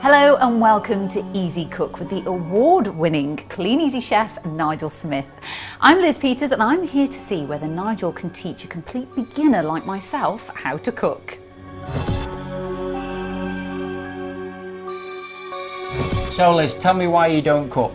Hello and welcome to Ezecook with the award-winning Clean Easy chef Nigel Smith. I'm Liz Peters and I'm here to see whether Nigel can teach a complete beginner like myself how to cook. So Liz, tell me why you don't cook.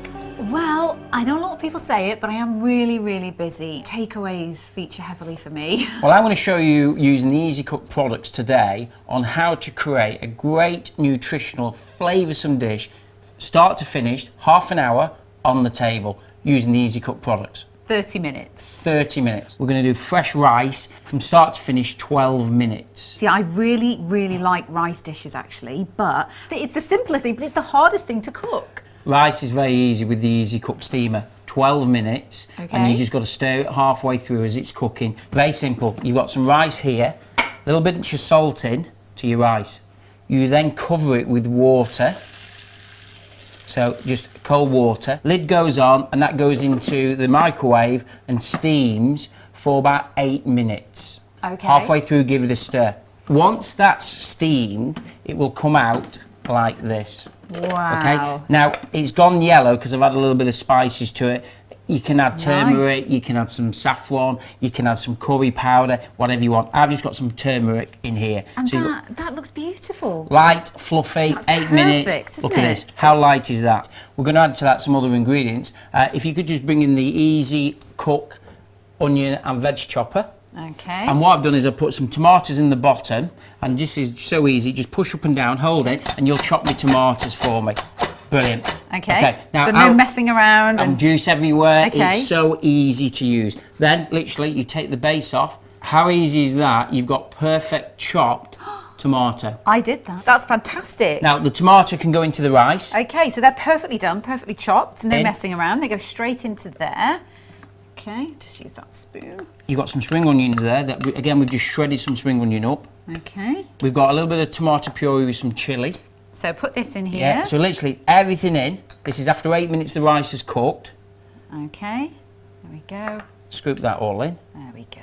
Well, I know a lot of people say it, but I am really busy. Takeaways feature heavily for me. Well, I'm going to show you using the Ezecook products today on how to create a great nutritional flavoursome dish, start to finish, half an hour on the table using the Ezecook products. 30 minutes. 30 minutes. We're going to do fresh rice from start to finish, 12 minutes. See, I really like rice dishes actually, but it's the simplest thing, but it's the hardest thing to cook. Rice is very easy with the Ezecook steamer. 12 minutes, and you just got to stir it halfway through as it's cooking. Very simple. You've got some rice here, a little bit of salt in to your rice. You then cover it with water. So just cold water. Lid goes on, and that goes into the microwave and steams for about 8 minutes. Okay. Halfway through, give it a stir. Once that's steamed, it will come out like this. Wow. Okay. Now it's gone yellow because I've added a little bit of spices to it. You can add turmeric, you can add some saffron, you can add some curry powder, whatever you want. I've just got some turmeric in here. And so that looks beautiful. Light, fluffy, That's 8 minutes. Look at this. How light is that? We're going to add to that some other ingredients. If you could just bring in the Ezecook onion and veg chopper. Okay. And what I've done is I've put some tomatoes in the bottom, and this is so easy. Just push up and down, hold it, and you'll chop my tomatoes for me. Brilliant. Okay. Now, so no messing around. And juice everywhere. Okay. It's so easy to use. Then, literally, you take the base off. How easy is that? You've got perfect chopped tomato. I did that. That's fantastic. Now, the tomato can go into the rice. Okay, so they're perfectly done, perfectly chopped, no messing around. They go straight into there. Okay, just use that spoon. You've got some spring onions there. That again, we've just shredded some spring onion up. Okay. We've got a little bit of tomato puree with some chilli. So put this in here. Yeah, so literally everything in. This is after 8 minutes the rice is cooked. Okay, there we go. Scoop that all in. There we go.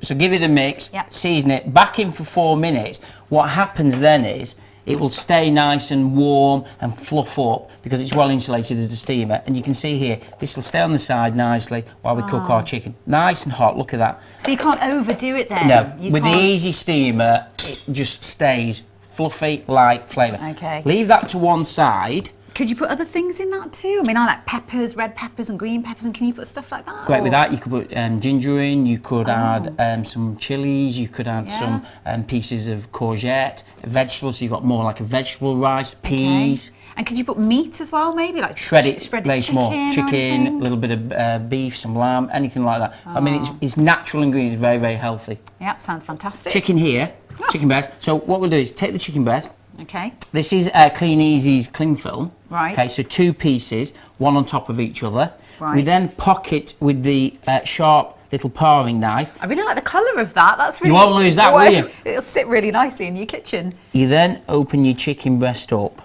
So give it a mix, Yep. season it, back in for 4 minutes. What happens then is it will stay nice and warm and fluff up because it's well insulated as the steamer. And you can see here, this will stay on the side nicely while we cook our chicken. Nice and hot, look at that. So you can't overdo it then? No, with the Easy Steamer, it just stays fluffy, light flavour. Okay. Leave that to one side. Could you put other things in that too? I mean, I like peppers, red peppers and green peppers, and can you put stuff like that? Great with that. You could put ginger in, you could add some chilies, you could add some pieces of courgette, vegetables, so you've got more like a vegetable rice, peas. Okay. And could you put meat as well, maybe? Like shredded very chicken small. Chicken, a little bit of beef, some lamb, anything like that. I mean, it's natural ingredients, very healthy. Yep, sounds fantastic. Chicken here, chicken breast. So what we'll do is take the chicken breast. Okay. This is Clean Easy's cling film. Right. Okay, so 2 pieces, one on top of each other. Right. We then pocket with the sharp little paring knife. I really like the colour of that. That's really. You won't lose that, will you? It'll sit really nicely in your kitchen. You then open your chicken breast up.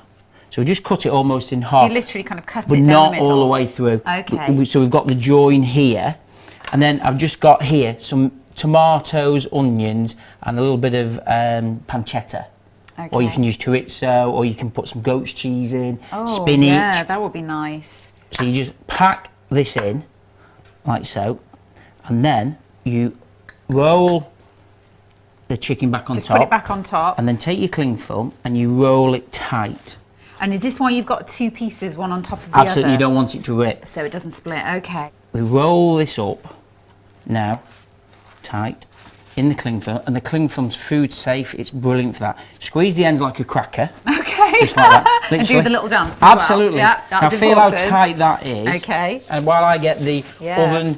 So just cut it almost in half. So you literally kind of cut it but down not the middle. all the way through. Okay. So we've got the join here, and then I've just got here some tomatoes, onions, and a little bit of pancetta. Okay. Or you can use chorizo, or you can put some goat's cheese in, spinach. Yeah, that would be nice. So you just pack this in, like so, and then you roll the chicken back on top. Just put it back on top. And then take your cling film and you roll it tight. And is this why you've got 2 pieces, one on top of the other? Absolutely, you don't want it to rip. So it doesn't split, okay. We roll this up now, tight, in the cling film, and the cling film's food safe. It's brilliant for that. Squeeze the ends like a cracker. Okay. Just like that. And do the little dance as Absolutely. well. Yeah, now feel how tight that is. Okay. And while I get the oven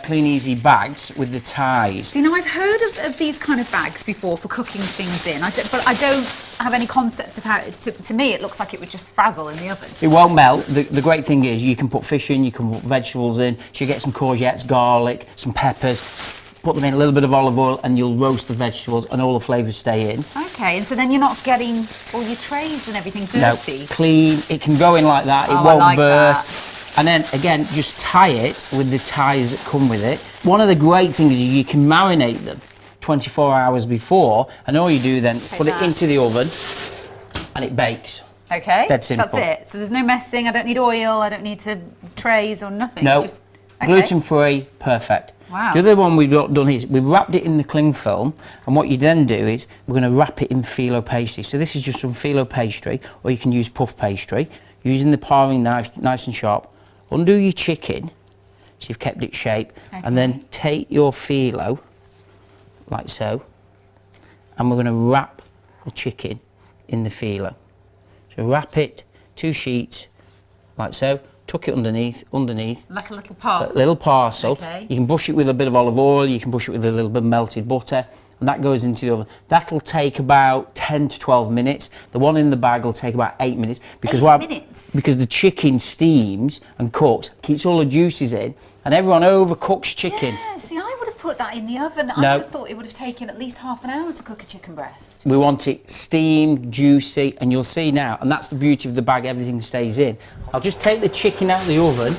Clean Easy bags with the ties. See, now I've heard of these kind of bags before for cooking things in, but I don't have any concept of how, to me it looks like it would just frazzle in the oven. It won't melt. The great thing is you can put fish in, you can put vegetables in, so you get some courgettes, garlic, some peppers, put them in a little bit of olive oil and you'll roast the vegetables and all the flavours stay in. Okay, and so then you're not getting all your trays and everything dirty? No, clean. It can go in like that. It won't burst. And then again, just tie it with the ties that come with it. One of the great things is you can marinate them 24 hours before, and all you do then put it into the oven and it bakes. Okay, Dead simple. that's it. So there's no messing, I don't need oil, I don't need trays or nothing. No, Just, okay. gluten-free, perfect. Wow. The other one we've done is we've wrapped it in the cling film, and what you then do is we're going to wrap it in phyllo pastry. So this is just some phyllo pastry, or you can use puff pastry. Using the paring knife nice and sharp, undo your chicken, so you've kept it shape, and then take your phyllo, like so, and we're going to wrap the chicken in the phyllo. So wrap it, 2 sheets, like so. Tuck it underneath. Like a little parcel. A little parcel. Okay. You can brush it with a bit of olive oil, you can brush it with a little bit of melted butter, and that goes into the oven. That'll take about 10 to 12 minutes. The one in the bag will take about 8 minutes. Because 8 minutes? Because the chicken steams and cooks, keeps all the juices in, and everyone overcooks chicken. Yeah, see, I would have put that in the oven. No. I would have thought it would have taken at least half an hour to cook a chicken breast. We want it steamed, juicy, and you'll see now, and that's the beauty of the bag, everything stays in. I'll just take the chicken out of the oven,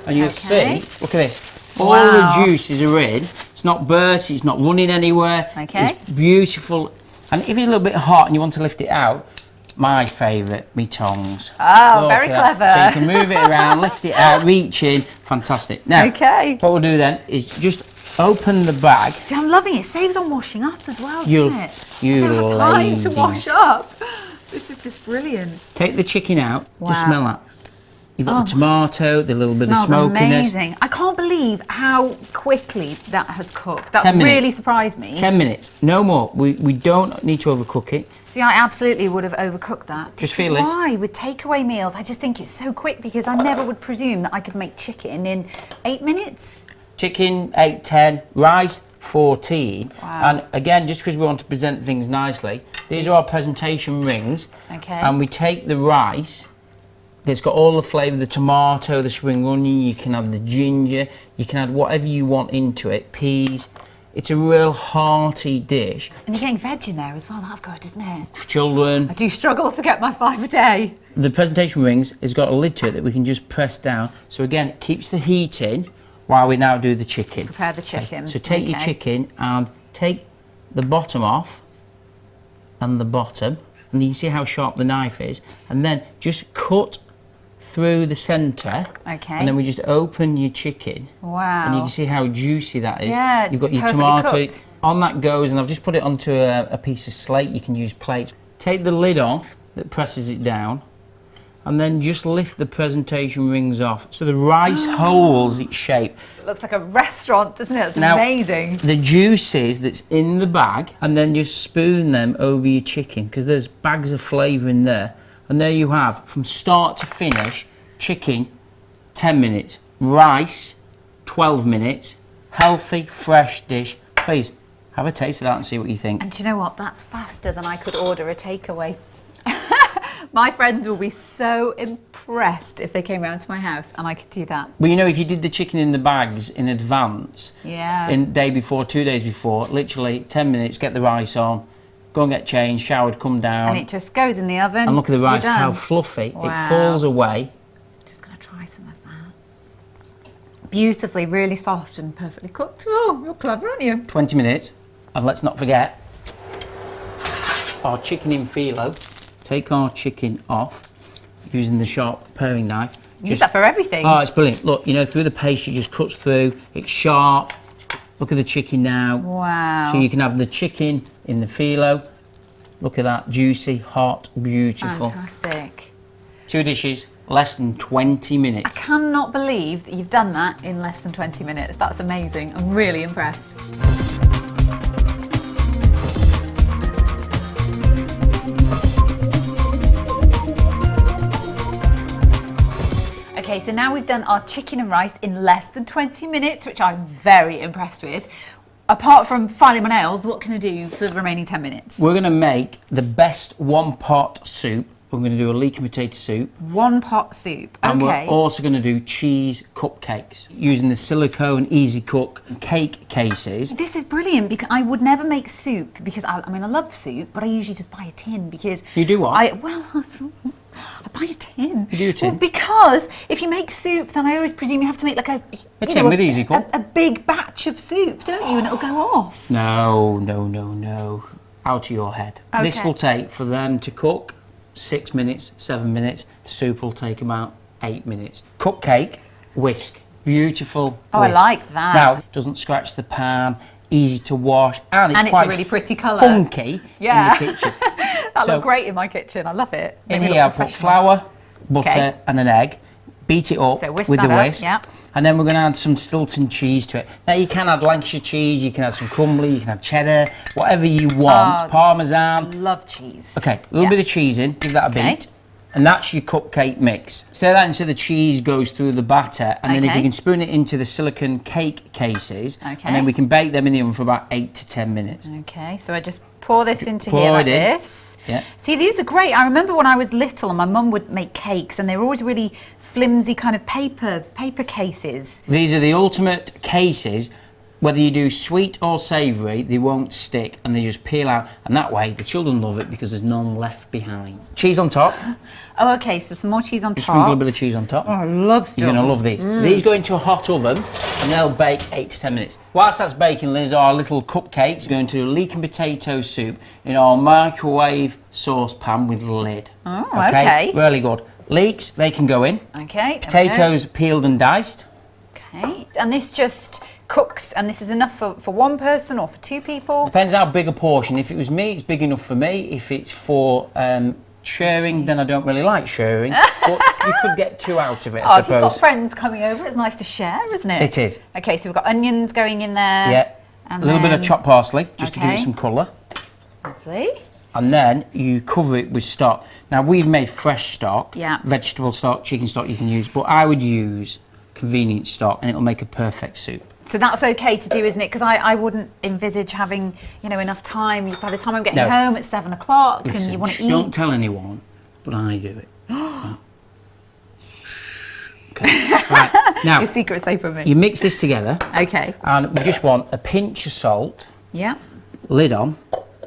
and you'll see, look at this, all the juices are in. It's not burnt, it's not running anywhere. Okay. It's beautiful, and if it's a little bit hot and you want to lift it out, my favourite, me tongs. Oh, Look very at that. clever. So you can move it around, lift it out, reach in, fantastic. Now, what we'll do then is just open the bag. See, I'm loving it. It saves on washing up as well, You doesn't it? you I don't have time to wash up. This is just brilliant. Take the chicken out, Wow. just smell that. You've got the tomato, the little bit of Smells smokiness. amazing. I can't believe how quickly that has cooked. That's 10 minutes. really surprised me. 10 minutes, no more. We don't need to overcook it. See, I absolutely would have overcooked that. Just This feel is this. why with takeaway meals, I just think it's so quick because I never would presume that I could make chicken in 8 minutes. Chicken, 8, 10, rice, 14. Wow. And again, just because we want to present things nicely, these are our presentation rings. Okay. And we take the rice, that's got all the flavour, the tomato, the spring onion, you can add the ginger, you can add whatever you want into it, peas. It's a real hearty dish. And you're getting veg in there as well, that's good, isn't it? For children. I do struggle to get my 5 a day. The presentation rings has got a lid to it that we can just press down. So again, it keeps the heat in while we now do the chicken. Prepare the chicken. So take your chicken and take the bottom off and the bottom, and you can see how sharp the knife is, and then just cut through the centre. Okay. And then we just open your chicken. Wow. And you can see how juicy that is. Yeah, it's You've got your perfectly tomato. cooked. On that goes, and I've just put it onto a piece of slate. You can use plates. Take the lid off that presses it down, and then just lift the presentation rings off so the rice holds its shape. It looks like a restaurant, doesn't it? It's Now, amazing. The juices that's in the bag, and then just spoon them over your chicken because there's bags of flavour in there. And there you have, from start to finish, chicken, 10 minutes, rice, 12 minutes, healthy, fresh dish. Please, have a taste of that and see what you think. And do you know what? That's faster than I could order a takeaway. My friends will be so impressed if they came round to my house and I could do that. Well, you know, if you did the chicken in the bags in advance, Yeah. in day before, 2 days before, literally 10 minutes, get the rice on, go and get changed, showered, come down. And it just goes in the oven. And look at the rice, You're how done. fluffy. Wow. It falls away. Just going to try some of that. Beautifully, really soft and perfectly cooked. Oh, you're clever, aren't you? 20 minutes. And let's not forget our chicken in phyllo. Take our chicken off using the sharp paring knife. Use that for everything. Oh, it's brilliant. Look, you know, through the paste, it just cuts through. It's sharp. Look at the chicken now. Wow. So you can have the chicken in the phyllo. Look at that, juicy, hot, beautiful. Fantastic. 2 dishes, less than 20 minutes. I cannot believe that you've done that in less than 20 minutes. That's amazing. I'm really impressed. Okay, so now we've done our chicken and rice in less than 20 minutes, which I'm very impressed with. Apart from filing my nails, what can I do for the remaining 10 minutes? We're going to make the best one-pot soup. We're going to do a leek and potato soup. One pot soup, And okay. we're also going to do cheese cupcakes using the silicone Ezecook cake cases. This is brilliant because I would never make soup because I mean I love soup, but I usually just buy a tin because You do what? I buy a tin. You do a tin? Well, because if you make soup, then I always presume you have to make like a tin with Ezecook. a big batch of soup, don't you? And it'll go off. No. Out of your head. This Okay. will take, for them to cook, 6 minutes, 7 minutes. Soup will take about 8 minutes. Cupcake, whisk. Beautiful. Oh, I like that. Now, it doesn't scratch the pan, easy to wash, and it's quite a really pretty colour. Funky in the kitchen. That look great in my kitchen. I love it. In here, I put flour, butter, and an egg. Beat it up with the whisk. And then we're going to add some Stilton cheese to it. Now, you can add Lancashire cheese, you can add some crumbly, you can add cheddar, whatever you want. Parmesan. Love cheese. Okay, a little bit of cheese in, give that a beat. And that's your cupcake mix. Stir that until the cheese goes through the batter, and then if you can spoon it into the silicone cake cases, and then we can bake them in the oven for about 8 to 10 minutes. Okay, so I just pour this into here like this. Yeah. See, these are great. I remember when I was little and my mum would make cakes, and they were always really flimsy kind of paper cases. These are the ultimate cases. Whether you do sweet or savoury, they won't stick and they just peel out. And that way, the children love it because there's none left behind. Cheese on top. Oh, okay, so some more cheese on top. Sprinkle a bit of cheese on top. Oh, I love stuff. You're going to love these. These go into a hot oven and they'll bake 8 to 10 minutes. Whilst that's baking, Liz, our little cupcakes go into a leek and potato soup in our microwave saucepan with the lid. Oh, okay. Really good. Leeks, they can go in. Okay. Potatoes peeled and diced. Okay. And this just cooks, and this is enough for one person or for 2 people? Depends how big a portion. If it was me, it's big enough for me. If it's for sharing, then I don't really like sharing. But you could get 2 out of it, I suppose. If you've got friends coming over, it's nice to share, isn't it? It is. Okay, so we've got onions going in there. Yeah. And a little bit of chopped parsley, just to give it some colour. Lovely. And then you cover it with stock. Now, we've made fresh stock. Yeah. Vegetable stock, chicken stock you can use. But I would use convenient stock, and it'll make a perfect soup. So that's okay to do, isn't it? Because I wouldn't envisage having, enough time. By the time I'm getting home at 7 o'clock, and you want to eat. Don't tell anyone, but I do it. Okay. Right. Now, your secret's safe from me. You mix this together. Okay. And we just want a pinch of salt. Yeah. Lid on,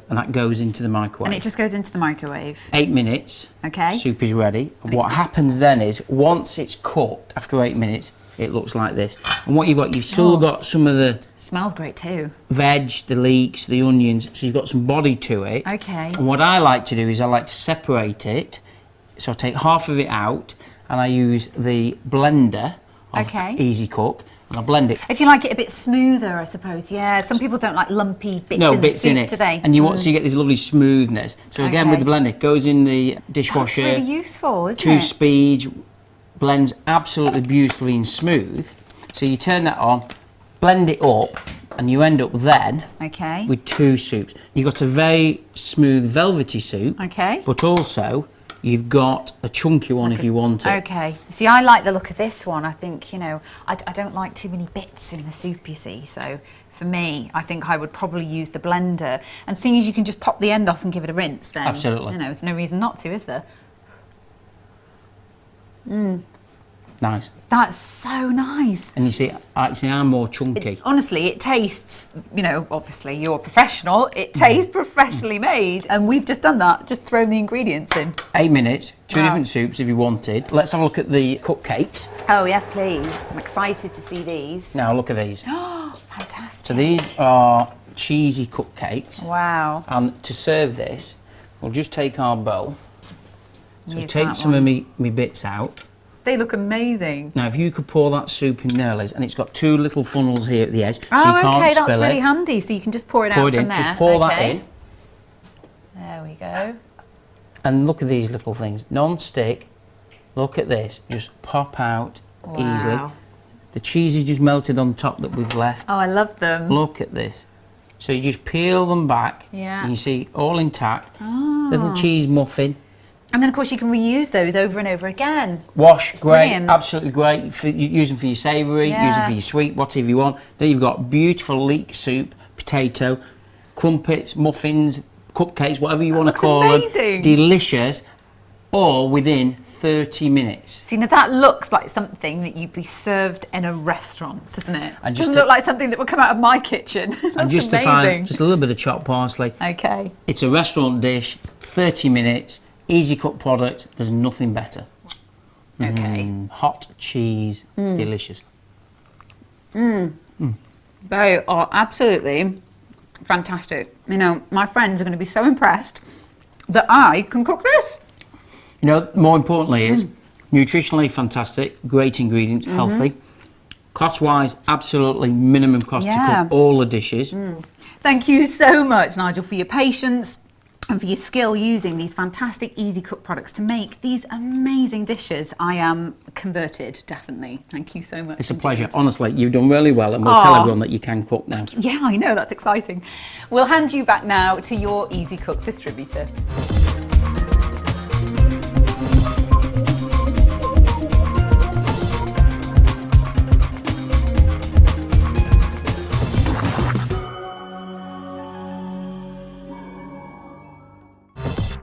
and that goes into the microwave. And it just goes into the microwave. 8 minutes. Okay. Soup is ready. And what happens then is, once it's cooked, after 8 minutes, it looks like this. And what you've still got some of the... Smells great too. Veg, the leeks, the onions, so you've got some body to it. Okay. And what I like to do is I like to separate it. So I take half of it out and I use the blender of Ezecook and I blend it. If you like it a bit smoother, I suppose, yeah. Some people don't like lumpy bits in the soup, do they? And you want so you get this lovely smoothness. So again, with the blender, it goes in the dishwasher. That's really useful, isn't it? 2 speeds, blends absolutely beautifully and smooth. So you turn that on, blend it up, and you end up then with 2 soups. You've got a very smooth, velvety soup, but also you've got a chunky one if you want it. Okay. See, I like the look of this one. I think, I don't like too many bits in the soup, you see. So for me, I think I would probably use the blender. And seeing as you can just pop the end off and give it a rinse, then there's no reason not to, is there? Nice. That's so nice. And you see, actually, I'm more chunky. Honestly, it tastes, obviously you're a professional, it tastes professionally made. And we've just done that, just thrown the ingredients in. 8 minutes, 2 different soups if you wanted. Let's have a look at the cupcakes. Oh, yes, please. I'm excited to see these. Now, look at these. Oh, fantastic. So these are cheesy cupcakes. Wow. And to serve this, we'll just take our bowl. So take some of me bits out. They look amazing. Now, if you could pour that soup in there, Liz, and it's got 2 little funnels here at the edge, so you can't okay, spill that's really it. handy. So you can just pour it out from there. Just pour that in. There we go. And look at these little things, non-stick. Look at this, just pop out easily. The cheese is just melted on top that we've left. Oh, I love them. Look at this. So you just peel them back, and you see all intact. Oh. Little cheese muffin. And then, of course, you can reuse those over and over again. Wash, great, absolutely great. Use them for your savoury, use them for your sweet, whatever you want. Then you've got beautiful leek soup, potato, crumpets, muffins, cupcakes, whatever you want to call them. Delicious, all within 30 minutes. See, now that looks like something that you'd be served in a restaurant, doesn't it? And doesn't look like something that would come out of my kitchen. And just to find just a little bit of chopped parsley. Okay. It's a restaurant dish, 30 minutes. Ezecook product, there's nothing better. Okay. Hot cheese, delicious. They are absolutely fantastic. My friends are going to be so impressed that I can cook this. You know, more importantly is nutritionally fantastic, great ingredients, healthy. Cost-wise, absolutely minimum cost to cook all the dishes. Thank you so much, Nigel, for your patience and for your skill using these fantastic Ezecook products to make these amazing dishes. I am converted, definitely. Thank you so much. It's a pleasure. Honestly, you've done really well, and we'll tell everyone that you can cook now. Yeah, I know, that's exciting. We'll hand you back now to your Ezecook distributor.